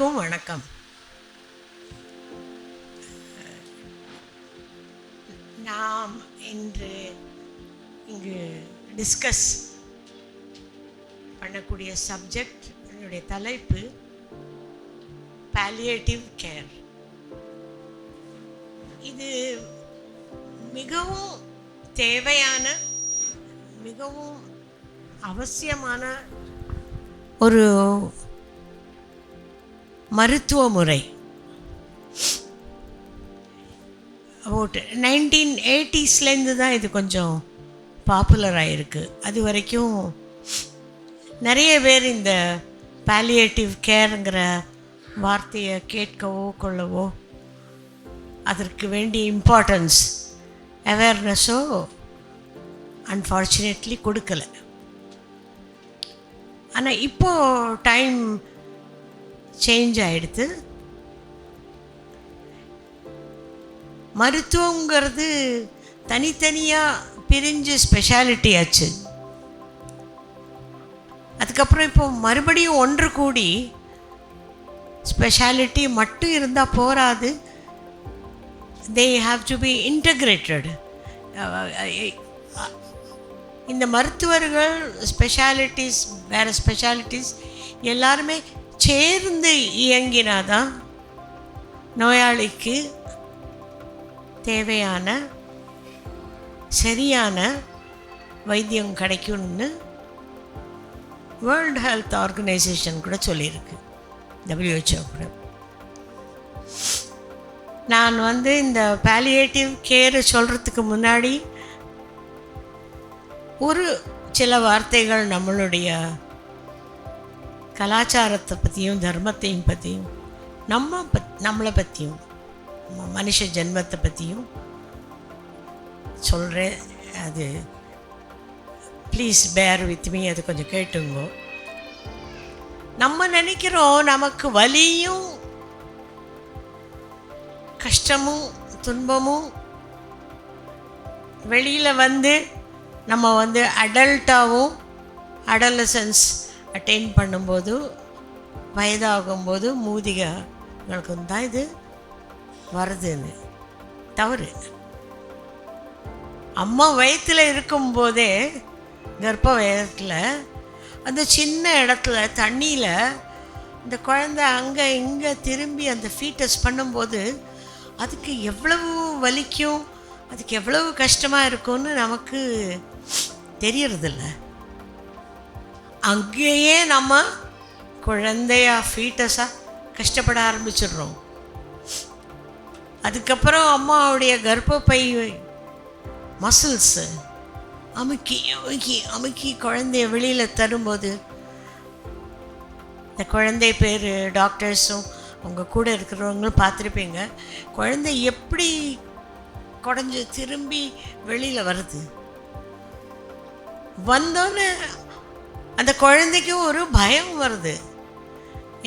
எல்லோருக்கும் வணக்கம். நாம் இன்று இங்கு டிஸ்கஸ் பண்ணக்கூடிய சப்ஜெக்ட், என்னுடைய தலைப்பு பாலியேட்டிவ் கேர். இது மிகவும் தேவையான, மிகவும் அவசியமான ஒரு மருத்துவ முறை. அபவுட் 1980s தான் இது கொஞ்சம் பாப்புலர் ஆகிருக்கு. அது வரைக்கும் நிறைய பேர் இந்த பாலியேட்டிவ் கேருங்கிற வார்த்தையை கேட்கவோ கொள்ளவோ அதற்கு வேண்டிய இம்பார்ட்டன்ஸ், அவேர்னஸோ அன்ஃபார்ச்சுனேட்லி கொடுக்கலை. ஆனால் இப்போது டைம் சேஞ்ச் ஆகிடுது. மருத்துவங்கிறது தனித்தனியாக பிரிஞ்சு ஸ்பெஷாலிட்டி ஆச்சு. அதுக்கப்புறம் இப்போ மறுபடியும் ஒன்று கூடி ஸ்பெஷாலிட்டி மட்டும் இருந்தால் போராது, they have to be integrated. இந்த மருத்துவர்கள் ஸ்பெஷாலிட்டிஸ், வேறு ஸ்பெஷாலிட்டிஸ் எல்லாருமே சேர்ந்து இயங்கினாதான் நோயாளிக்கு தேவையான சரியான வைத்தியம் கிடைக்கும்னு வேர்ல்டு ஹெல்த் ஆர்கனைசேஷன் கூட சொல்லியிருக்கு, WHO கூட. நான் இந்த பாலியேட்டிவ் கேர் சொல்கிறதுக்கு முன்னாடி ஒரு சில வார்த்தைகள் நம்மளுடைய கலாச்சாரத்தை பற்றியும் தர்மத்தையும் பற்றியும் நம்மளை பற்றியும் மனுஷ ஜென்மத்தை பற்றியும் சொல்கிறேன். அது ப்ளீஸ் பேர் வித் மீ, அது கொஞ்சம் கேட்டுங்கோ. நம்ம நினைக்கிறோம் நமக்கு வலியும் கஷ்டமும் துன்பமும் வெளியில் நம்ம அடல்ட்டாகவும் அடலசன்ஸ் அட்டைன் பண்ணும்போது, வயதாகும்போது மூதிகளுக்கு தான் இது வருதுன்னு. தவறு. அம்மா வயத்தில் இருக்கும்போதே, கர்ப்ப வயத்தில் அந்த சின்ன இடத்துல தண்ணியில் இந்த குழந்தை அங்கே இங்கே திரும்பி அந்த ஃபீட்டஸ் பண்ணும்போது அதுக்கு எவ்வளவு வலிக்கும், அதுக்கு எவ்வளவு கஷ்டமாக இருக்கும்னு நமக்கு தெரியறதில்ல. அங்கேயே நம்ம குழந்தையா ஃபீட்டஸாக கஷ்டப்பட ஆரம்பிச்சிடுறோம். அதுக்கப்புறம் அம்மாவுடைய கர்ப்பப்பை மசில்ஸு அமுக்கி அமுக்கி அமுக்கி குழந்தைய வெளியில் தரும்போது, இந்த குழந்தை பேர் டாக்டர்ஸும் அவங்க கூட இருக்கிறவங்களும் பார்த்துருப்பீங்க, குழந்தை எப்படி குடஞ்சி திரும்பி வெளியில் வருது. வந்தோன்னே அந்த குழந்தைக்கும் ஒரு பயம் வருது.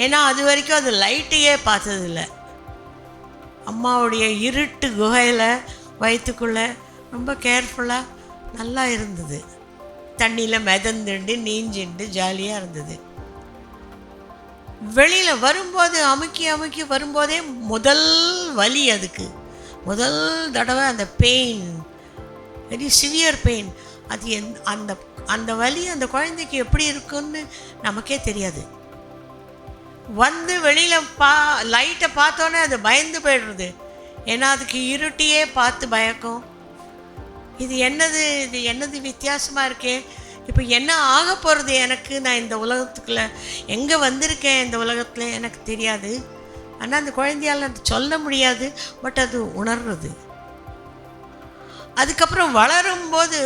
ஏன்னா அது வரைக்கும் அது லைட்டையே பார்த்ததில்லை. அம்மாவுடைய இருட்டு குகையில் வயிற்றுக்குள்ளே ரொம்ப கேர்ஃபுல்லாக நல்லா இருந்தது. தண்ணியில் மிதந்துண்டு நீஞ்சிண்டு ஜாலியாக இருந்தது. வெளியில் வரும்போது அமுக்கி அமுக்கி வரும்போதே முதல் வலி, அதுக்கு முதல் தடவை அந்த பெயின், வெரி சிவியர் பெயின். அது அந்த அந்த வலி அந்த குழந்தைக்கு எப்படி இருக்குன்னு நமக்கே தெரியாது. வெளியில் லைட்டை பார்த்தோன்னே அது பயந்து போய்டுறது. ஏன்னா அதுக்கு இருட்டியே பார்த்து பயக்கும். இது என்னது வித்தியாசமாக இருக்கே, இப்போ என்ன ஆக போகிறது எனக்கு, நான் இந்த உலகத்துக்குள்ளே எங்கே வந்திருக்கேன், இந்த உலகத்தில் எனக்கு தெரியாது. ஆனால் அந்த குழந்தையால் அது சொல்ல முடியாது, பட் அது உணர்றது. அதுக்கப்புறம் வளரும்போது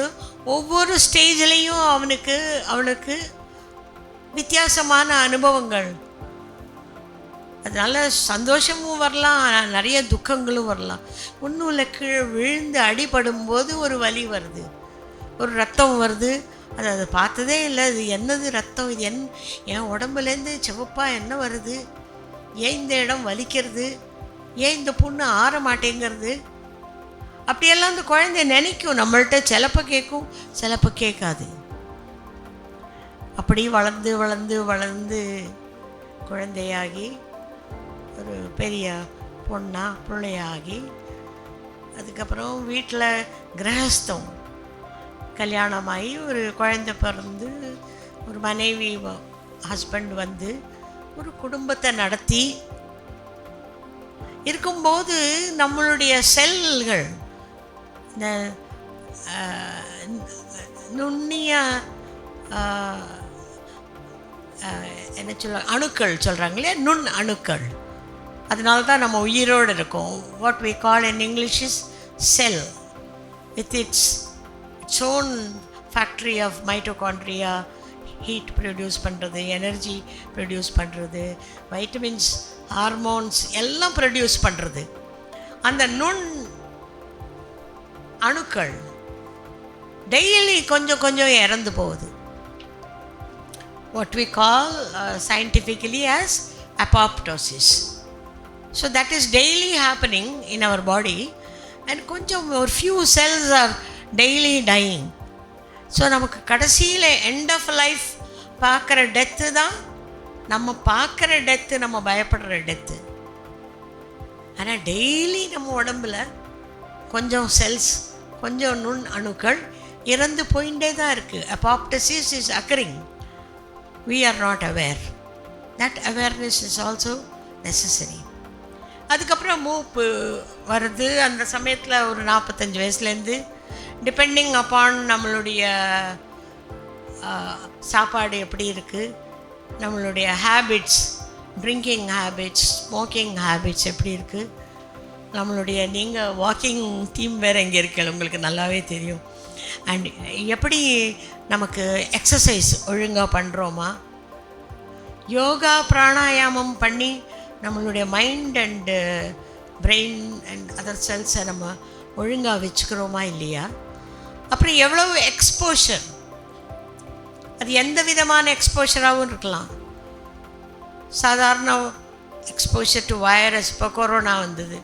ஒவ்வொரு ஸ்டேஜ்லேயும் அவனுக்கு வித்தியாசமான அனுபவங்கள். அதனால் சந்தோஷமும் வரலாம், நிறைய துக்கங்களும் வரலாம். ஒன்றும் இல்லை, கீழே விழுந்து அடிபடும்போது ஒரு வலி வருது, ஒரு ரத்தம் வருது. அதை பார்த்ததே இல்லை. அது என்னது ரத்தம், இது என் உடம்புலேருந்து சிவப்பாக என்ன வருது, ஏன் இந்த இடம் வலிக்கிறது, ஏன் இந்த புண்ணு ஆற மாட்டேங்கிறது, அப்படியெல்லாம் அந்த குழந்தை நினைக்கும். நம்மள்கிட்ட சிலப்போ கேட்கும், சிலப்போ கேட்காது. அப்படி வளர்ந்து வளர்ந்து வளர்ந்து குழந்தையாகி ஒரு பெரிய பொண்ணாக பிள்ளையாகி அதுக்கப்புறம் வீட்டில் கிரகஸ்தம் கல்யாணமாகி ஒரு குழந்தை பிறந்து ஒரு மனைவி ஹஸ்பண்ட் வந்து ஒரு குடும்பத்தை நடத்தி இருக்கும்போது நம்மளுடைய செல்கள் இந்த நுண்ணிய என்ன சொல்ல அணுக்கள் சொல்கிறாங்க இல்லையா, நுண் அணுக்கள், அதனால தான் நம்ம உயிரோடு இருக்கோம். What we call in English is cell with its own factory of mitochondria, heat produce பண்ணுறது, எனர்ஜி ப்ரொடியூஸ் பண்ணுறது, வைட்டமின்ஸ், ஹார்மோன்ஸ் எல்லாம் ப்ரொடியூஸ் பண்ணுறது. அந்த நுண் அணுக்கள் டெய்லி கொஞ்சம் கொஞ்சம் இறந்து போகுது. What we call scientifically as apoptosis. So that is daily happening in our body, and கொஞ்சம் ஒரு few cells are daily dying. So நமக்கு கடைசியில் எண்ட் ஆஃப் லைஃப் பார்க்குற டெத்து தான் நம்ம பார்க்குற டெத்து, நம்ம பயப்படுற டெத்து. ஆனால் டெய்லி நம்ம உடம்பில் கொஞ்சம் செல்ஸ், கொஞ்சம் நுண் அணுக்கள் இறந்து போயிட்டே தான் இருக்குது. apoptosis is occurring. We are not aware. That awareness is also necessary. அதுக்கப்புறம் மூப்பு வருது. அந்த சமயத்தில் ஒரு 45 வயசுலேருந்து டிபெண்டிங் அப்பான் நம்மளுடைய சாப்பாடு எப்படி இருக்குது, நம்மளுடைய habits, drinking habits, smoking habits எப்படி இருக்குது, நம்மளுடைய நீங்கள் வாக்கிங் டீம் வேறு எங்கே இருக்குது உங்களுக்கு நல்லாவே தெரியும். அண்ட் எப்படி நமக்கு எக்ஸசைஸ் ஒழுங்காக பண்ணுறோமா, யோகா பிராணாயாமம் பண்ணி நம்மளுடைய mind and brain and other செல்ஸை நம்ம ஒழுங்காக வச்சுக்கிறோமா இல்லையா. அப்புறம் எவ்வளவு எக்ஸ்போஷர், அது எந்த விதமான எக்ஸ்போஷராகவும் இருக்கலாம். சாதாரண எக்ஸ்போஷர் டு வைரஸ், இப்போ கொரோனா வந்தது,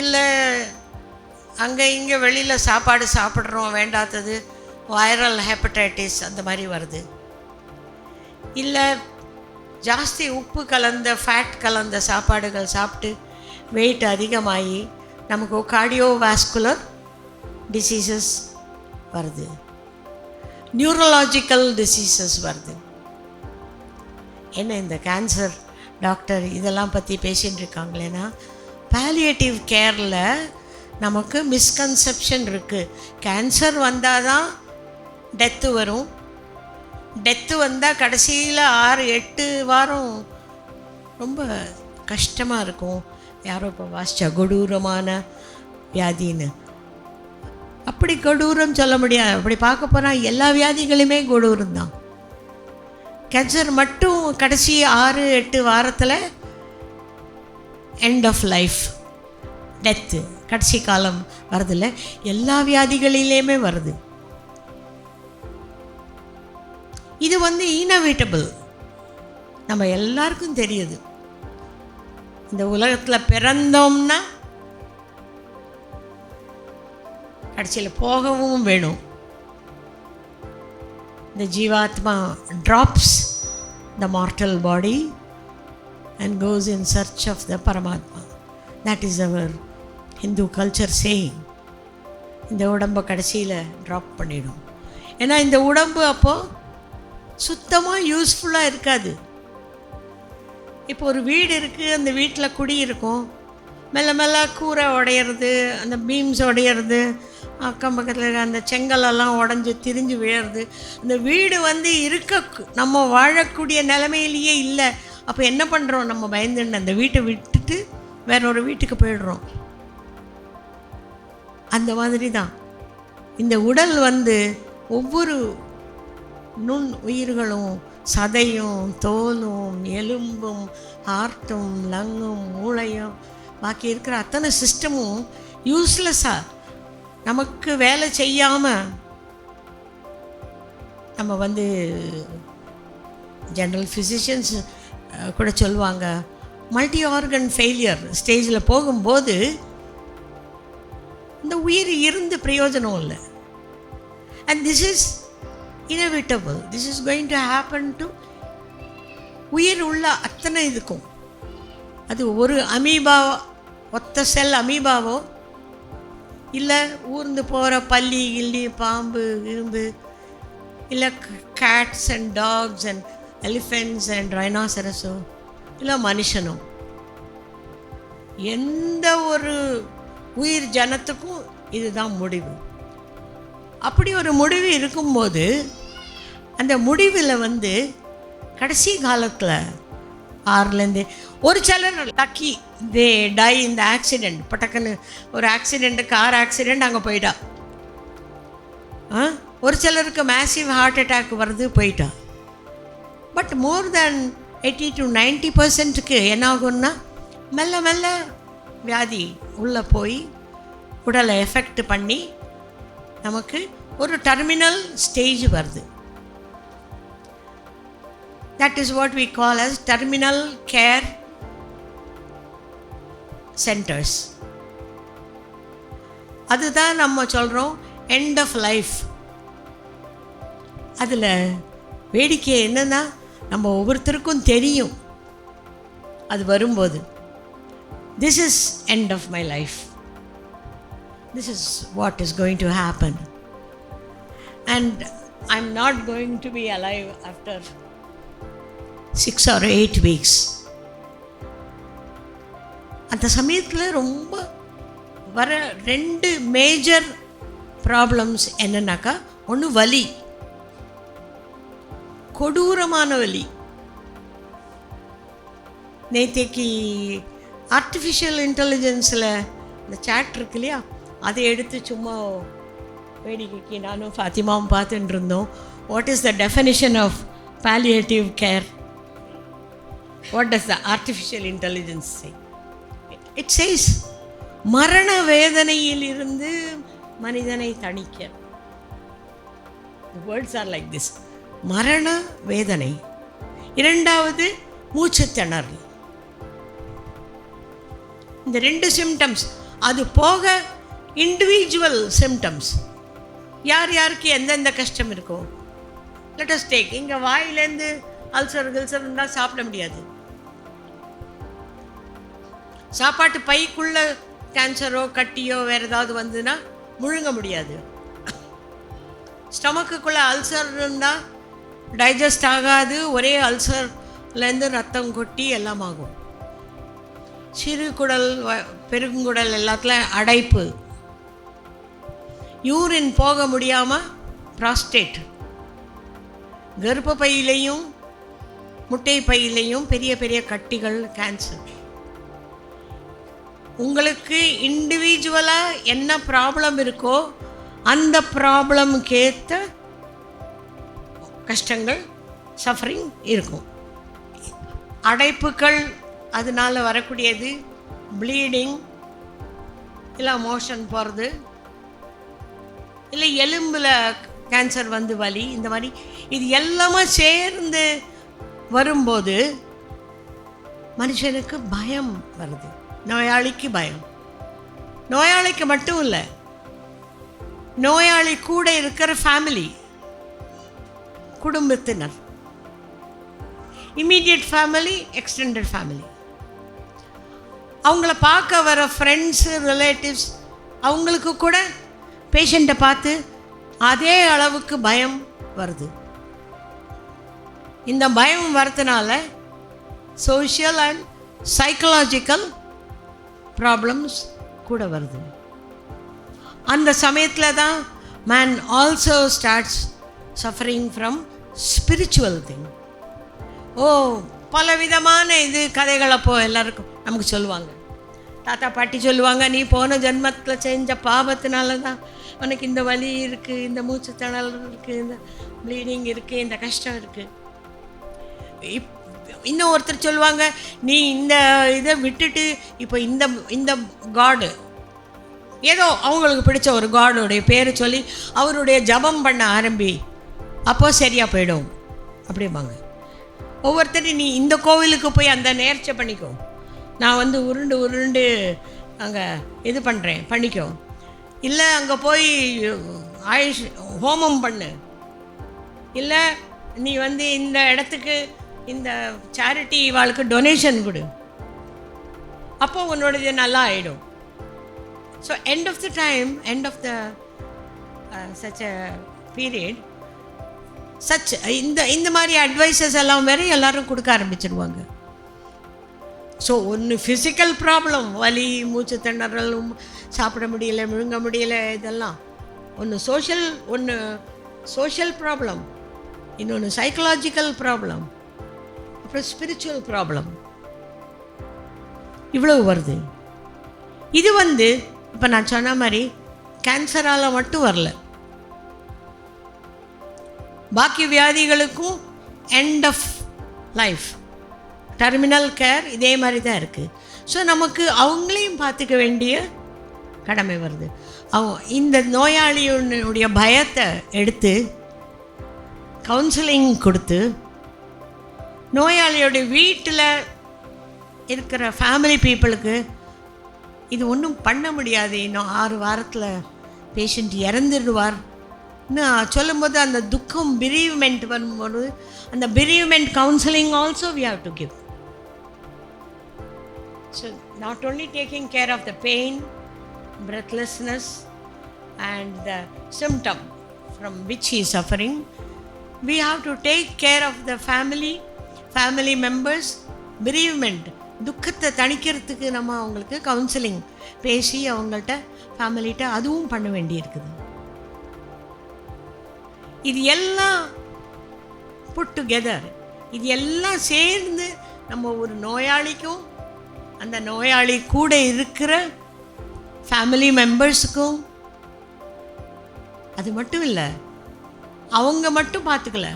இல்லை அங்கே இங்கே வெளியில் சாப்பாடு சாப்பிட்றோம் வேண்டாதது, வைரல் ஹெப்படைட்டிஸ் அந்த மாதிரி வருது. இல்லை ஜாஸ்தி உப்பு கலந்த ஃபேட் கலந்த சாப்பாடுகள் சாப்பிட்டு வெயிட் அதிகமாகி நமக்கு கார்டியோவாஸ்குலர் டிசீசஸ் வருது, நியூரலாஜிக்கல் டிசீசஸ் வருது. என்ன இந்த கேன்சர் டாக்டர் இதெல்லாம் பற்றி பேசிகிட்டு இருக்காங்களேன்னா, பாலியேட்டிவ் கேரில் நமக்கு மிஸ்கன்செப்ஷன் இருக்குது. கேன்சர் வந்தால் தான் டெத்து வரும், டெத்து வந்தால் கடைசியில் 6-8 வாரம் ரொம்ப கஷ்டமாக இருக்கும். யாரோ இப்போ வாசிச்சா கொடூரமான வியாதின்னு, அப்படி கொடூரம் சொல்ல முடியாது. அப்படி பார்க்க போனால் எல்லா வியாதிகளுமே கொடூரம் தான். கேன்சர் மட்டும் கடைசி 6-8 வாரத்தில் எண்ட் ஆஃப் லைஃப், டெத்து, கடைசி காலம் வரதில்ல. எல்லா வியாதிகளிலேயுமே வருது. இது இனோவேட்டபிள், நம்ம எல்லாருக்கும் தெரியுது. இந்த உலகத்தில் பிறந்தோம்னா கடைசியில் போகவும் வேணும். இந்த ஜீவாத்மா drops the mortal body and goes in search of the Paramatma. That is our Hindu culture saying. இந்த உடம்பை கடைசியில் ட்ராப் பண்ணிடும். ஏன்னா இந்த உடம்பு அப்போது சுத்தமாக யூஸ்ஃபுல்லாக இருக்காது. இப்போ ஒரு வீடு இருக்குது, அந்த வீட்டில் குடி இருக்கும், மெல்ல மெல்ல கூரை உடையிறது, அந்த பீம்ஸ் உடையிறது, அக்கம் பக்கத்தில் அந்த செங்கலெல்லாம் உடஞ்சி திரிஞ்சு விழுறது. அந்த வீடு இருக்க நம்ம வாழக்கூடிய நிலைமையிலேயே இல்லை. அப்போ என்ன பண்ணுறோம், நம்ம பயந்துன்னு அந்த வீட்டை விட்டுட்டு வேற ஒரு வீட்டுக்கு போயிடுறோம். அந்த மாதிரி தான் இந்த உடல் ஒவ்வொரு நுண் உயிர்களும், சதையும் தோலும் எலும்பும் ஹார்ட்டும் லங்கும் மூளையும் பாக்கி இருக்கிற அத்தனை சிஸ்டமும் யூஸ்லெஸ்ஸாக நமக்கு வேலை செய்யாமல் நம்ம ஜென்ரல் ஃபிசிஷியன்ஸ் கூட சொல்லுவாங்க, மல்டி ஆர்கன் ஃபெயிலியர் ஸ்டேஜில் போகும்போது இந்த உயிர் இருந்து பிரயோஜனம் இல்லை. And this is inevitable. This is going to happen to உயிர் உள்ள அத்தனை இதுக்கும். அது ஒரு அமீபா, ஒத்த செல் அமீபாவோ இல்லை ஊர்ந்து போகிற பல்லி கில்லி பாம்பு இரும்பு இல்லை cats and dogs and elephants and ரைனாசரஸோ இல்லை மனுஷனோ, எந்த ஒரு உயிர் ஜனத்துக்கும் இதுதான் முடிவு. அப்படி ஒரு முடிவு இருக்கும்போது அந்த முடிவில் கடைசி காலத்தில் 6லேருந்து ஒரு சிலர் லக்கி தே டை இந்த ஆக்சிடெண்ட், பட்டக்குன்னு ஒரு ஆக்சிடெண்ட்டு, கார் ஆக்சிடெண்ட், அங்கே போயிட்டா. ஒரு சிலருக்கு மேசிவ் ஹார்ட் அட்டாக் வருது, போயிட்டா. பட் மோர் தேன் 80 to 90% என்ன ஆகும்னா மெல்ல மெல்ல வியாதி உள்ளே போய் உடலை எஃபெக்ட் பண்ணி நமக்கு ஒரு டெர்மினல் ஸ்டேஜ் வருது. That is what we call as terminal care centers. அதுதான் நம்ம சொல்கிறோம் end of life. அதில் வேடிக்கை என்னன்னா, நம்ம ஒவ்வொருத்தருக்கும் தெரியும் அது வரும்போது, this is end of my life, this is what is going to happen, and I'm not going to be alive after 6 or 8 weeks. அந்த சமயத்தில் ரொம்ப வர 2 மேஜர் ப்ராப்ளம்ஸ் என்னன்னாக்கா, ஒன்று வலி, கொடூரமான வலி. நேற்றைக்கு ஆர்டிஃபிஷியல் இன்டெலிஜென்ஸில் இந்த சேட் இருக்கு இல்லையா, அதை எடுத்து சும்மா வேடிக்கைக்கு நானும் ஃபாத்திமாவும் பார்த்துட்டு இருந்தோம். What is the definition of palliative care? What does the artificial intelligence say? It says மரண வேதனையிலிருந்து மனிதனை தணிக்க. The words are like this. மரண வேதனை. இரண்டாவது மூச்சு திணறல். இந்த 2 சிம்டம்ஸ். அது போக இண்டிவிஜுவல் சிம்டம்ஸ், யார் யாருக்கு எந்தெந்த கஷ்டம் இருக்கும். லெட் அஸ் டேக், இங்கே வாயிலேருந்து அல்சர் கில்சர் இருந்தால் சாப்பிட முடியாது. சாப்பாட்டு பைக்குள்ளே கேன்சரோ கட்டியோ வேறு ஏதாவது வந்துன்னா முழுங்க முடியாது. ஸ்டமக்குள்ளே அல்சர் இருந்தால் டைஜஸ்ட் ஆகாது, ஒரே அல்சர்லேருந்து ரத்தம் கொட்டி எல்லாம் ஆகும். சிறு குடல் பெருங்குடல் எல்லாத்துலேயும் அடைப்பு, யூரின் போக முடியாமல் ப்ராஸ்டேட், கர்ப்பப்பையிலையும் முட்டை பையிலையும் பெரிய பெரிய கட்டிகள், கேன்சர். உங்களுக்கு இண்டிவிஜுவலாக என்ன ப்ராப்ளம் இருக்கோ அந்த ப்ராப்ளமுக்கேற்ற கஷ்டங்கள், சஃபரிங் இருக்கும். அடைப்புகள் அதனால் வரக்கூடியது, ப்ளீடிங், இல்லை மோஷன் போகிறது, இல்லை எலும்பில் கேன்சர் வந்து வலி, இந்த மாதிரி இது எல்லாமே சேர்ந்து வரும்போது மனுஷனுக்கு பயம் வருது. நோயாளிக்கு பயம். நோயாளிக்கு மட்டும் இல்லை, நோயாளி கூட இருக்கிற ஃபேமிலி, குடும்பத்தினர், இம்மீடியட் ஃபேமிலி, எக்ஸ்டெண்டட் ஃபேமிலி, அவங்கள பார்க்க வர ஃப்ரெண்ட்ஸு, ரிலேட்டிவ்ஸ், அவங்களுக்கு கூட பேஷண்ட்டை பார்த்து அதே அளவுக்கு பயம் வருது. இந்த பயம் வரதுனால சோஷியல் அண்ட் சைக்கலாஜிக்கல் ப்ராப்ளம்ஸ் கூட வருது. அந்த சமயத்தில் தான் man also starts suffering from spiritual thing. பலவிதமான கதைகள் அப்போ எல்லாருக்கும் நமக்கு சொல்லுவாங்க. தாத்தா பாட்டி சொல்லுவாங்க, நீ போன ஜென்மத்தில் செஞ்ச பாவத்தினால தான் உனக்கு இந்த வலி இருக்குது, இந்த மூச்சு திணறல் இருக்குது, இந்த ப்ளீடிங் இருக்குது, இந்த கஷ்டம் இருக்குது. இன்னும் ஒருத்தர் சொல்லுவாங்க, நீ இந்த இதை விட்டுட்டு இப்போ இந்த காடு, ஏதோ அவங்களுக்கு பிடிச்ச ஒரு காடோடைய பேரை சொல்லி அவருடைய ஜபம் பண்ண ஆரம்பி, அப்போது சரியாக போயிடும் அப்படிம்பாங்க. ஒவ்வொருத்தரும் நீ இந்த கோவிலுக்கு போய் அந்த நேர்ச்சை பண்ணிக்கோ, நான் உருண்டு அங்கே இது பண்ணுறேன் பண்ணிக்கோ, இல்லை அங்கே போய் ஆயுஷ் ஹோமம் பண்ணு, இல்லை நீ இந்த இடத்துக்கு இந்த சேரிட்டி வாழ்க்கை டொனேஷன் கொடு. அப்போ உன்னோடது நல்லா ஆகிடும். So end of the such a period, இந்த மாதிரி அட்வைசஸ் எல்லாம் வேறு எல்லாரும் கொடுக்க ஆரம்பிச்சிடுவாங்க. ஸோ ஒன்று ஃபிசிக்கல் ப்ராப்ளம், வலி, மூச்சு திணறல், சாப்பிட முடியல, முழுங்க முடியல, இதெல்லாம் ஒன்று சோஷியல் ப்ராப்ளம், இன்னொன்று சைக்கலாஜிக்கல் ப்ராப்ளம், அப்புறம் ஸ்பிரிச்சுவல் ப்ராப்ளம். இவ்வளவு வருது. இது இப்போ நான் சொன்ன மாதிரி கேன்சரால் மட்டும் வரல, பாக்கி வியாதிகளுக்கும் end of life, terminal care இதே மாதிரி தான் இருக்குது. ஸோ நமக்கு அவங்களையும் பார்த்துக்க வேண்டிய கடமை வருது. இந்த நோயாளியுடைய பயத்தை எடுத்து கவுன்சிலிங் கொடுத்து, நோயாளியோடைய வீட்டில் இருக்கிற ஃபேமிலி பீப்புளுக்கு இது ஒன்றும் பண்ண முடியாது, இன்னும் 6 வாரத்தில் பேஷண்ட் இறந்துடுவார் சொல்லும்போது அந்த துக்கம், bereavement வரும்போது அந்த bereavement counseling also we have to give. So not only taking care of the pain, breathlessness and the symptom from which he is suffering, we have to take care of the family members. bereavement, துக்கத்தை தணிக்கிறதுக்கு நம்ம அவங்களுக்கு counselling பேசி அவங்கள்ட்ட ஃபேமிலிகிட்ட அதுவும் பண்ண வேண்டியிருக்குது. இது எல்லாம் புட் டுகெதர், இது எல்லாம் சேர்ந்து நம்ம ஒரு நோயாளிக்கும் அந்த நோயாளி கூட இருக்கிற ஃபேமிலி மெம்பர்ஸுக்கும், அது மட்டும் இல்லை அவங்க மட்டும் பார்த்துக்கல,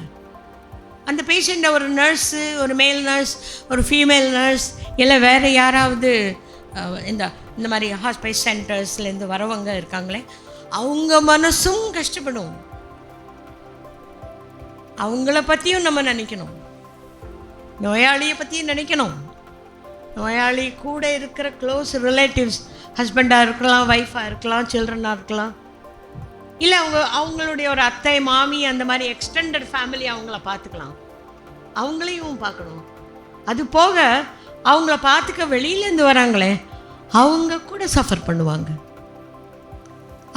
அந்த பேஷண்ட்டை ஒரு நர்ஸு, ஒரு மேல் நர்ஸ், ஒரு ஃபீமேல் நர்ஸ், இல்லை வேறு யாராவது இந்த மாதிரி ஹாஸ்பிட்டல் சென்டர்ஸ்லேருந்து வரவங்க இருக்காங்களே, அவங்க மனசும் கஷ்டப்படும். அவங்கள பற்றியும் நம்ம நினைக்கணும், நோயாளியை பற்றியும் நினைக்கணும். நோயாளி கூட இருக்கிற க்ளோஸ் ரிலேட்டிவ்ஸ், ஹஸ்பண்டாக இருக்கலாம், ஒய்ஃபாக இருக்கலாம், சில்ட்ரனாக இருக்கலாம், இல்லை அவங்களுடைய ஒரு அத்தை, மாமி, அந்த மாதிரி எக்ஸ்டெண்டட் ஃபேமிலி அவங்கள பார்த்துக்கலாம், அவங்களையும் பார்க்கணும். அது போக அவங்கள பார்த்துக்க வெளியிலேருந்து வராங்களே, அவங்க கூட சஃபர் பண்ணுவாங்க.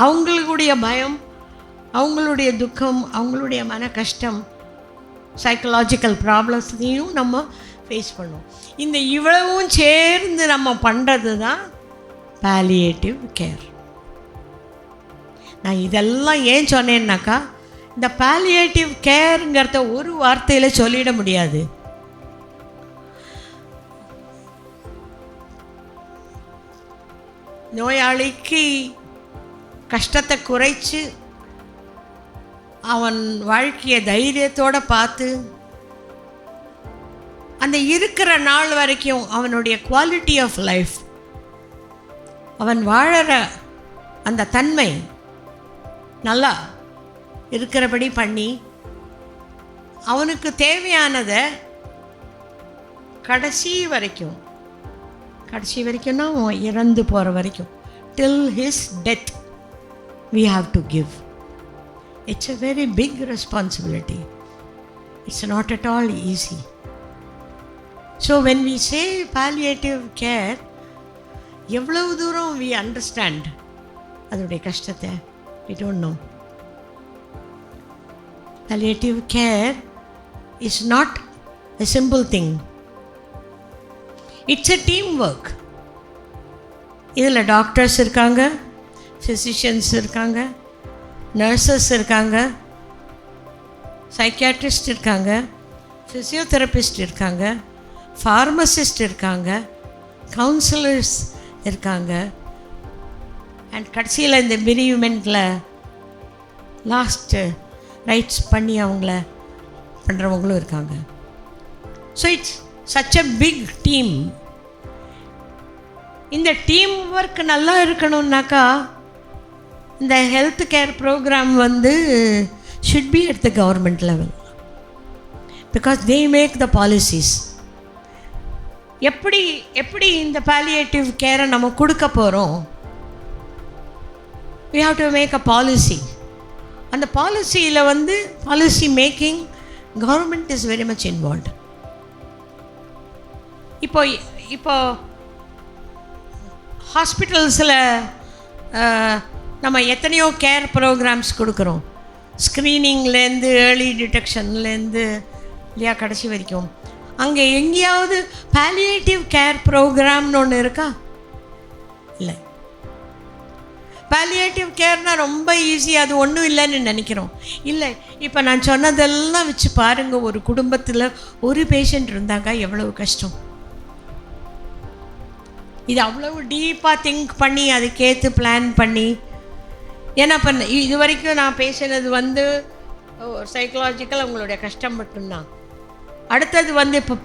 அவங்களுடைய பயம், அவங்களுடைய துக்கம், அவங்களுடைய மன கஷ்டம், சைக்கலாஜிக்கல் ப்ராப்ளம்ஸையும் நம்ம ஃபேஸ் பண்ணோம். இந்த இவ்வளவும் சேர்ந்து நம்ம பண்ணுறது தான் பாலியேட்டிவ் கேர். நான் இதெல்லாம் ஏன் சொன்னேன்னாக்கா, இந்த பாலியேட்டிவ் கேருங்கிறத ஒரு வார்த்தையில் சொல்லிட முடியாது. நோயாளிக்கு கஷ்டத்தை குறைச்சி அவன் வாழ்க்கையை தைரியத்தோடு பார்த்து அந்த இருக்கிற நாள் வரைக்கும் அவனுடைய குவாலிட்டி ஆஃப் லைஃப், அவன் வாழற அந்த தன்மை நல்லா இருக்கிறபடி பண்ணி அவனுக்கு தேவையானதை கடைசி வரைக்கும்னா அவன் இறந்து போகிற வரைக்கும், till his death we have to give. It's a very big responsibility. It's not at all easy. So when we say palliative care, எவ்வளவு தூரம் we understand அதோடைய கஷ்டத்தை, we don't know. Palliative care is not a simple thing. It's a teamwork. இதில் doctors இருக்காங்க, physicians இருக்காங்க, nurses இருக்காங்க, psychiatrist இருக்காங்க, physiotherapist இருக்காங்க, ஃபார்மசிஸ்ட் இருக்காங்க, கவுன்சிலர்ஸ் இருக்காங்க, அண்ட் கடைசியில் இந்த பெரியமெண்ட்டில் லாஸ்ட்டு ரைட்ஸ் பண்ணி அவங்கள பண்ணுறவங்களும் இருக்காங்க. So it's such a big team. இந்த டீம் ஒர்க் நல்லா இருக்கணும்னாக்கா இந்த health care program should be at the government level, because they make the policies. எப்படி இந்த பாலியேட்டிவ் கேரை நம்ம கொடுக்க போகிறோம், we have to make a policy. அந்த பாலிசியில் policy making government is very much involved. இப்போ ஹாஸ்பிட்டல்ஸில் நம்ம எத்தனையோ கேர் ப்ரோக்ராம்ஸ் கொடுக்குறோம். ஸ்க்ரீனிங்லேருந்து ஏர்லி டிடெக்ஷன்லேருந்து இல்லையா கடைசி வரைக்கும். அங்கே எங்கேயாவது பாலியேட்டிவ் கேர் ப்ரோக்ராம்னு ஒன்று இருக்கா? இல்லை. பாலியேட்டிவ் கேர்னால் ரொம்ப ஈஸி, அது ஒன்றும் இல்லைன்னு நினைக்கிறோம். இல்லை, இப்போ நான் சொன்னதெல்லாம் வச்சு பாருங்கள், ஒரு குடும்பத்தில் ஒரு பேஷண்ட் இருந்தாங்க எவ்வளவு கஷ்டம். இது அவ்வளவு டீப்பாக திங்க் பண்ணி அதுக்கேற்று பிளான் பண்ணி. ஏன்னா இப்போ இது வரைக்கும் நான் பேசினது சைக்கலாஜிக்கல் அவங்களுடைய கஷ்டம் மட்டும்தான். அடுத்தது இப்போ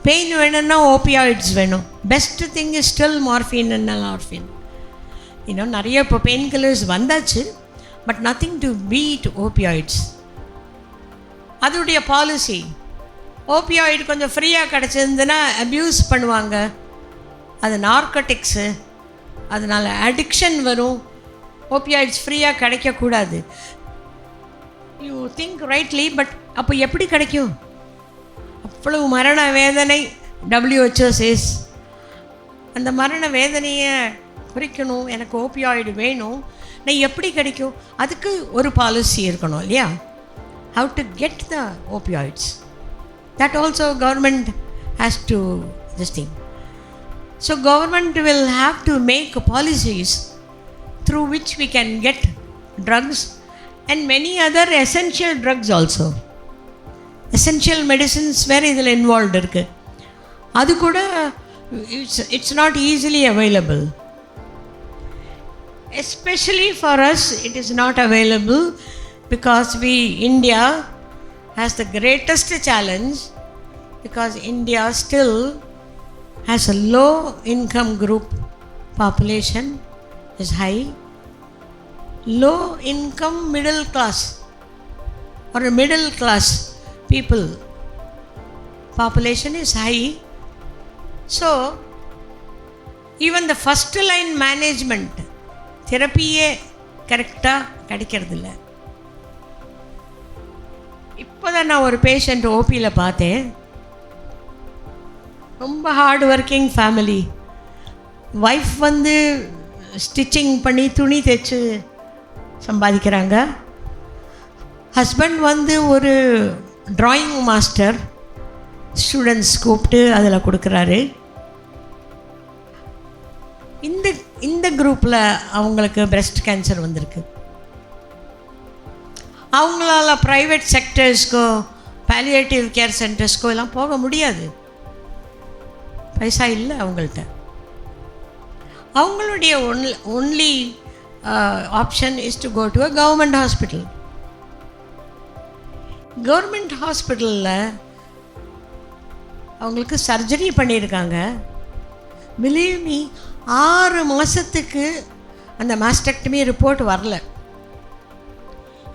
பெயின் வேணும்னா ஓபியாய்ட்ஸ் வேணும். Best thing is still morphine and norphine. இன்னும் நிறைய இப்போ பெயின் கில்லர்ஸ் வந்தாச்சு, but nothing to beat opioids. அதோடைய பாலிசி ஓபியாய்டு கொஞ்சம் ஃப்ரீயாக கிடச்சிருந்துன்னா அப்யூஸ் பண்ணுவாங்க. அது நார்கட்டிக்ஸு, அதனால் அடிக்ஷன் வரும். ஓபியாய்ட்ஸ் ஃப்ரீயாக கிடைக்கக்கூடாது. யூ திங்க் ரைட்லி, பட் அப்போ எப்படி கிடைக்கும்? அவ்வளவு மரண வேதனை. WHO சேஸ் அந்த மரண வேதனையை குறைக்கணும், எனக்கு ஓபியாய்டு வேணும், நான் எப்படி கிடைக்கும்? அதுக்கு ஒரு பாலிசி இருக்கணும் இல்லையா? How to get the opioids, that also government has to this thing. So government will have to make policies through which we can get drugs and many other essential drugs also. Essential medicines வேறு இதில் involved இருக்குது. அது கூட it's not easily available. Especially for us it is not available because India has the greatest challenge, because India still has a low income group population is high. Low income middle class or middle class people population is high. So even the first line management தெரப்பியே கரெக்டாக கிடைக்கிறதில்ல. இப்போ தான் நான் ஒரு patient ஓபியில் பார்த்தேன். ரொம்ப hard working family. Wife stitching பண்ணி துணி தைச்சு சம்பாதிக்கிறாங்க. ஹஸ்பண்ட் ஒரு ட்ராயிங் மாஸ்டர், ஸ்டூடெண்ட்ஸ் கூப்பிட்டு அதில் கொடுக்குறாரு. இந்த குரூப்பில் அவங்களுக்கு பிரஸ்ட் கேன்சர் வந்திருக்கு. அவங்களால ப்ரைவேட் செக்டர்ஸ்க்கோ பாலியேட்டிவ் கேர் சென்டர்ஸ்க்கோ எல்லாம் போக முடியாது, பைசா இல்லை அவங்கள்ட்ட. அவங்களுடைய only option is to go to a government hospital. Government ஹாஸ்பிட்டலில் அவங்களுக்கு சர்ஜரி பண்ணியிருக்காங்க. பிலீவ் மீ, 6 மாதத்துக்கு அந்த மாஸ்டெக்டமி ரிப்போர்ட் வரல.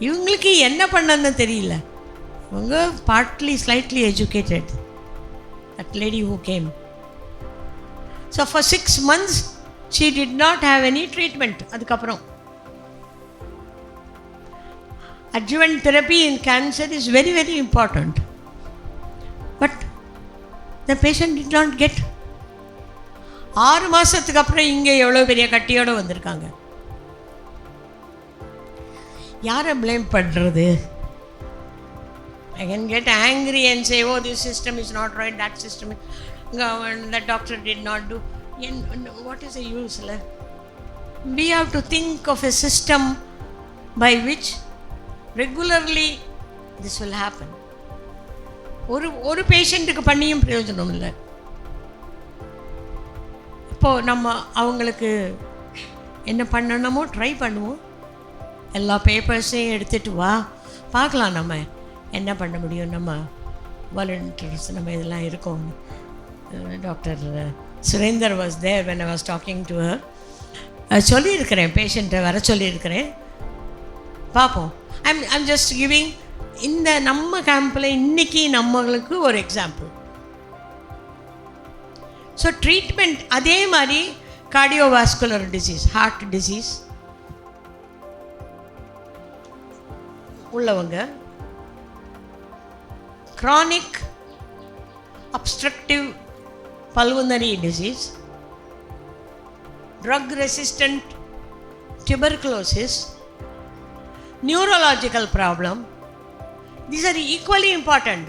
இவங்களுக்கு என்ன பண்ணன்னு தெரியல. இவங்க partly slightly educated, that lady who came. So for 6 months she did not have any treatment. அதுக்கப்புறம் adjuvant therapy in cancer is very very important, but the patient did not get. 6 மாதத்துக்கு அப்புறம் இங்கே எவ்வளோ பெரிய கட்டியோடு வந்திருக்காங்க. யாரை ப்ளேம் பண்ணுறது? I can get angry and say, oh, this system is not right, that system, that doctor did not do. What is the use? We have to think of a system by which regularly this will happen. ஒரு பேஷண்ட்டுக்கு பண்ணியும் பிரயோஜனம் இல்லை. இப்போது நம்ம அவங்களுக்கு என்ன பண்ணணுமோ ட்ரை பண்ணுவோம். எல்லா பேப்பர்ஸையும் எடுத்துகிட்டு வா, பார்க்கலாம் நம்ம என்ன பண்ண முடியும். நம்ம வாலண்டியர்ஸ் நம்ம இதெல்லாம் இருக்கோம். Doctor Surender was there when I was talking to her. சொல்லியிருக்கிறேன், பேஷண்ட்டை வர சொல்லியிருக்கிறேன், பார்ப்போம். I'm just giving இந்த நம்ம கேம்பில் இன்றைக்கி நம்மளுக்கு ஒரு எக்ஸாம்பிள். ஸோ ட்ரீட்மெண்ட் அதே மாதிரி கார்டியோவாஸ்குலர் டிசீஸ், ஹார்ட் டிசீஸ் உள்ளவங்க, chronic obstructive pulmonary disease, drug resistant tuberculosis, neurological problem. These are equally important.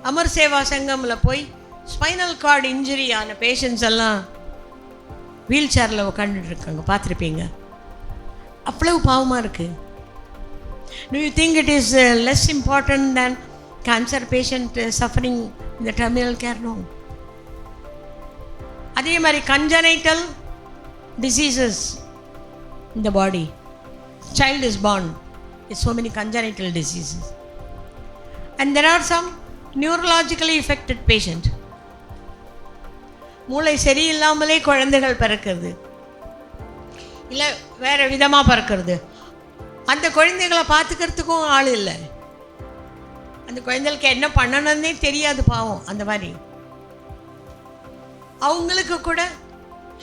Amar Seva சங்கமில் போய் ஸ்பைனல் கார்டு இன்ஜுரி ஆன பேஷண்ட்ஸ் எல்லாம் வீல் சேரில் உட்காந்துட்டு இருக்காங்க, பார்த்துருப்பீங்க. அவ்வளவு பாவமாக இருக்குது. Do you think it is less important than cancer patient suffering in the terminal care? No. அதே மாதிரி congenital diseases in the body. Child is born with so many congenital diseases. And there are some neurologically affected patient. மூளை சரியில்லாமலே குழந்தைகள் பிறக்கிறது, இல்லை வேறு விதமாக பிறக்கிறது. அந்த குழந்தைகளை பார்த்துக்கிறதுக்கும் ஆள் இல்லை. அந்த குழந்தைகளுக்கு என்ன பண்ணணும்னே தெரியாது, பாவம். அந்த மாதிரி அவங்களுக்கு கூட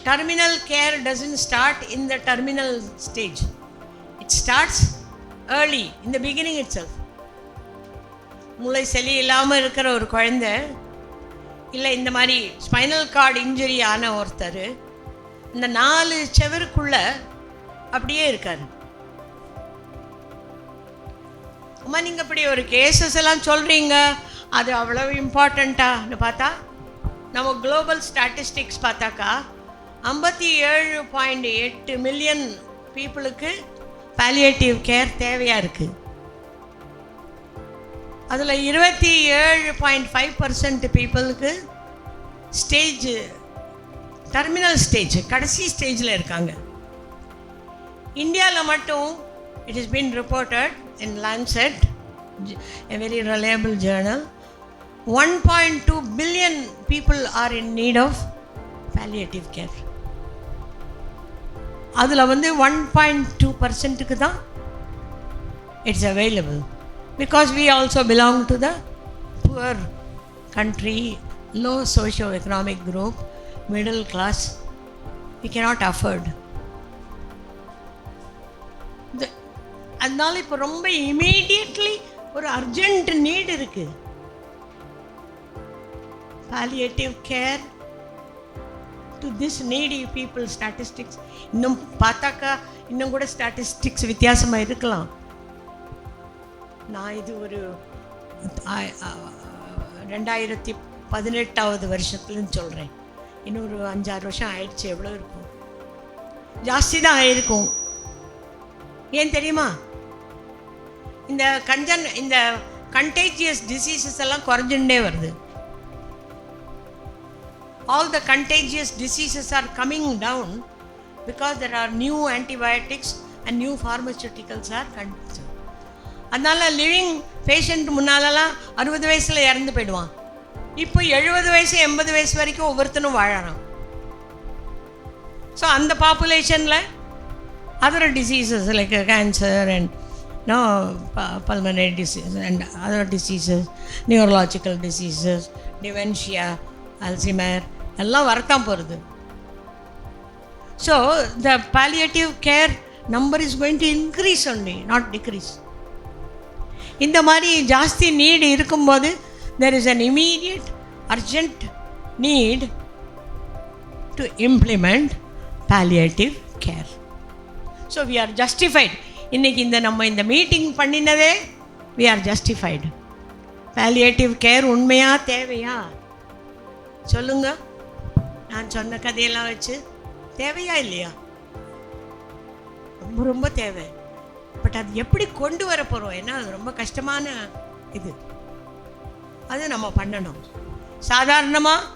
terminal care doesn't start in the terminal stage. It starts early, in the beginning itself. மூளை சளி இல்லாமல் இருக்கிற ஒரு குழந்தை, இல்லை இந்த மாதிரி ஸ்பைனல் கார்டு இன்ஜுரி ஆன ஒருத்தர் இந்த 4 செவருக்குள்ள அப்படியே இருக்கார். அம்மா நீங்கள் இப்படி ஒரு கேசஸ் எல்லாம் சொல்கிறீங்க, அது அவ்வளோ இம்பார்ட்டண்ட்டான்னு பார்த்தா நம்ம குளோபல் ஸ்டாட்டிஸ்டிக்ஸ் பார்த்தாக்கா 57.8 மில்லியன் பீப்புளுக்கு பாலியேட்டிவ் கேர் தேவையாக இருக்குது. அதில் 27.5% பீப்புளுக்கு ஸ்டேஜ் டெர்மினல் ஸ்டேஜ், கடைசி ஸ்டேஜில் இருக்காங்க. இந்தியாவில் மட்டும் it has been reported in Lancet, a very reliable journal, 1.2 billion people are in need of palliative care. அதில் 1.2%க்கு தான் it's available, because we also belong to the poor country, low socio-economic group, middle class. We cannot afford. அதனால இப்போ ரொம்ப immediately ஒரு urgent NEET இருக்குது. palliative care to this needy people. Statistics இன்னும் பார்த்தாக்கா இன்னும் கூட ஸ்டாட்டிஸ்டிக்ஸ் வித்தியாசமாக இருக்கலாம். நான் இது ஒரு 2018 வருஷத்துலன்னு சொல்கிறேன். இன்னும் ஒரு 5-6 வருஷம் ஆயிடுச்சு. எவ்வளோ இருக்கும்? ஜாஸ்தி தான் ஆயிருக்கும். ஏன் தெரியுமா? இந்த கண்டேஜியஸ் டிசீசஸ் எல்லாம் குறைஞ்சுட்டே வருது. All the contagious diseases are coming down because there are new antibiotics and new pharmaceuticals are consumed. அதனால் லிவிங் பேஷண்ட் முன்னாலலாம் 60 வயசில் இறந்து போயிடுவான். இப்போ 70 வயசு 80 வயசு வரைக்கும் ஒவ்வொருத்தனும் வாழறான். ஸோ அந்த பாப்புலேஷனில் other diseases like cancer and pulmonary disease and other diseases, neurological diseases, dementia, Alzheimer எல்லாம் வரத்தான் போகிறது. So the palliative care number is going to increase only, not decrease. இந்த மாதிரி ஜாஸ்தி நீடு இருக்கும்போது there is an immediate urgent need to implement palliative care. So we are justified. இன்றைக்கி நம்ம இந்த meeting பண்ணினதே we are justified. palliative care உண்மையாக தேவையா சொல்லுங்க. நான் சொன்ன கதையெல்லாம் வச்சு தேவையா இல்லையா? ரொம்ப ரொம்ப தேவை. பட் அது எப்படி கொண்டு வர போகிறோம்? ஏன்னா அது ரொம்ப கஷ்டமான இது. அது நம்ம பண்ணணும். சாதாரணமாக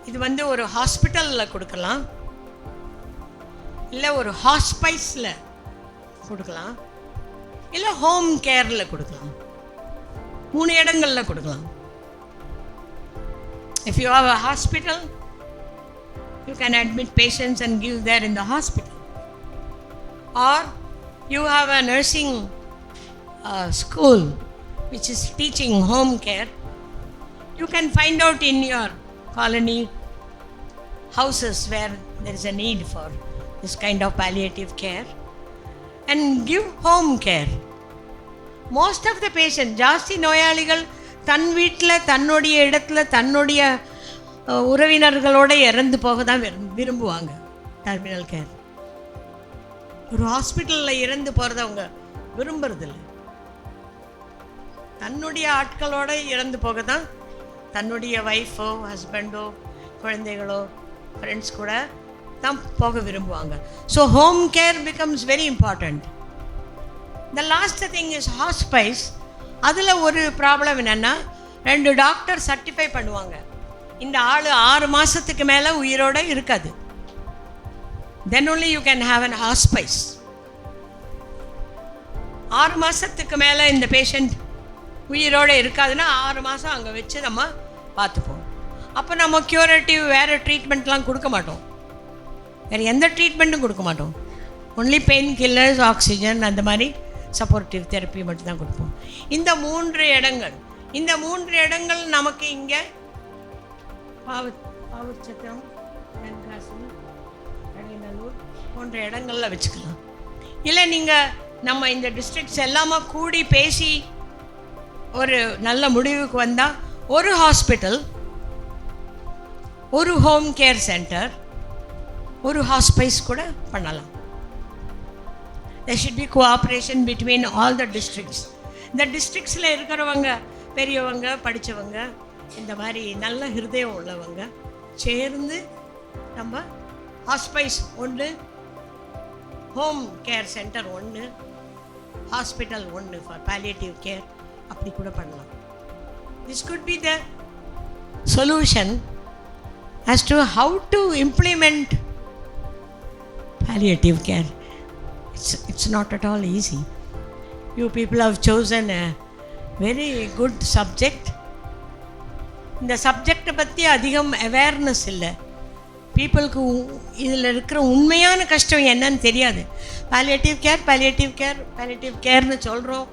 இது ஒரு ஹாஸ்பிட்டலில் கொடுக்கலாம், இல்லை ஒரு ஹாஸ்பைஸில் கொடுக்கலாம், இல்லை ஹோம் கேரில் கொடுக்கலாம். 3 இடங்களில் கொடுக்கலாம். If you have a hospital, you can admit patients and give there in the hospital. Or you have a nursing school which is teaching home care. You can find out in your colony houses where there is a need for this kind of palliative care and give home care. Most of the patients, ஜாஸ்தி நோயாளிகள் தன் வீட்டில் தன்னுடைய இடத்துல தன்னுடைய உறவினர்களோடு இறந்து போக தான் விரும்புவாங்க டெர்மினல் கேர். ஒரு ஹாஸ்பிட்டலில் இறந்து போகிறத அவங்க விரும்புறதில்லை. தன்னுடைய ஆட்களோட இறந்து போக தான், தன்னுடைய ஒய்ஃபோ ஹஸ்பண்டோ குழந்தைகளோ ஃப்ரெண்ட்ஸ் கூட தான் போக விரும்புவாங்க. So home care becomes very important. The last thing is hospice. அதில் ஒரு ப்ராப்ளம் என்னென்னா, 2 டாக்டர் சர்டிஃபை பண்ணுவாங்க, இந்த ஆள் 6 மாதத்துக்கு மேலே உயிரோடு இருக்காது. தென் only you can have an hospice. 6 மாதத்துக்கு மேலே இந்த பேஷண்ட் உயிரோடு இருக்காதுன்னா 6 மாதம் அங்கே வச்சு நம்ம பார்த்துப்போம். அப்போ நம்ம க்யூரேட்டிவ் வேறு ட்ரீட்மெண்ட்லாம் கொடுக்க மாட்டோம், வேறு எந்த ட்ரீட்மெண்ட்டும் கொடுக்க மாட்டோம். ஒன்லி பெயின் கில்லர்ஸ், ஆக்சிஜன், அந்த மாதிரி சப்போர்ட்டிவ் தெரப்பி மட்டும்தான் கொடுப்போம். இந்த 3 இடங்கள் நமக்கு இங்கே பாவச்சத்திரம், தென்காசி, கடைநல்லூர் போன்ற இடங்களில் வச்சுக்கலாம். இல்லை நீங்கள் நம்ம இந்த டிஸ்ட்ரிக்ட்ஸ் எல்லாமே கூடி பேசி ஒரு நல்ல முடிவுக்கு வந்தால் ஒரு ஹாஸ்பிட்டல், ஒரு ஹோம் கேர் சென்டர், ஒரு ஹாஸ்பைஸ் கூட பண்ணலாம். there should be cooperation between all the districts. இந்த டிஸ்ட்ரிக்ஸில் இருக்கிறவங்க பெரியவங்க, படித்தவங்க, இந்த மாதிரி நல்ல ஹிருதயம் உள்ளவங்க சேர்ந்து நம்ம hospice 1, home care centre 1, hospital 1 for palliative care அப்படி கூட பண்ணலாம். this could be the solution as to how to implement palliative care. It's not at all easy. You people have chosen a very good subject. இந்த சப்ஜெக்டை பற்றி அதிகம் awareness இல்லை, பீப்புளுக்கு இதில் இருக்கிற உண்மையான கஷ்டம் என்னன்னு தெரியாது. palliative கேர்னு சொல்கிறோம்,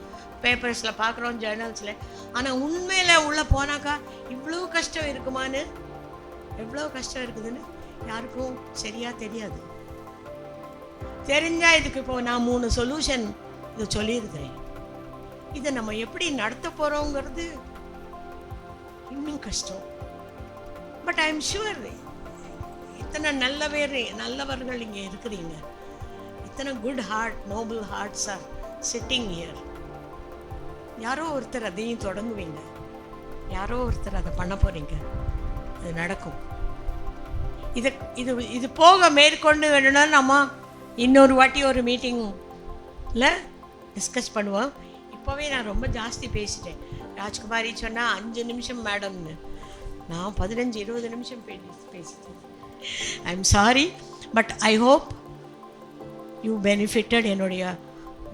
பேப்பர்ஸில் பார்க்குறோம், ஜேர்னல்ஸில். ஆனால் உண்மையில் உள்ளே போனாக்கா இவ்வளோ கஷ்டம் இருக்குமான்னு, எவ்வளோ கஷ்டம் இருக்குதுன்னு யாருக்கும் சரியாக தெரியாது. தெரிஞ்சால் இதுக்கு இப்போ நான் 3 சொல்யூஷன் இது சொல்லியிருக்கிறேன். இதை நம்ம எப்படி நடத்த போகிறோங்கிறது இன்னும் கஷ்டம். பட் ஐ எம் ஷுவர் இத்தனை நல்லவர்கள் இங்கே இருக்கிறீங்க, இத்தனை good heart, noble hearts are sitting here. யாரோ ஒருத்தர் அதையும் தொடங்குவீங்க, யாரோ ஒருத்தர் அதை பண்ண போகிறீங்க, அது நடக்கும். இது போக மேற்கொண்டு வேணும்னா நம்ம இன்னொரு வாட்டி ஒரு மீட்டிங்கில் டிஸ்கஸ் பண்ணுவோம். இப்போவே நான் ரொம்ப ஜாஸ்தி பேசிட்டேன். ராஜ்குமாரி சொன்னால் 5 நிமிஷம் மேடம்னு, நான் 15-20 நிமிஷம் பேசிட்டேன். I am sorry, but I hope you benefited. என்னுடைய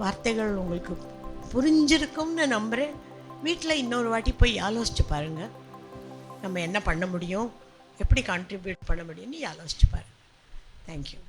வார்த்தைகள் உங்களுக்கு புரிஞ்சிருக்கும்னு நம்புகிறேன். வீட்டில் இன்னொரு வாட்டி போய் ஆலோசிச்சு பாருங்கள், நம்ம என்ன பண்ண முடியும், எப்படி கான்ட்ரிபியூட் பண்ண முடியும்னு ஆலோசிச்சு பாருங்கள். தேங்க்யூ.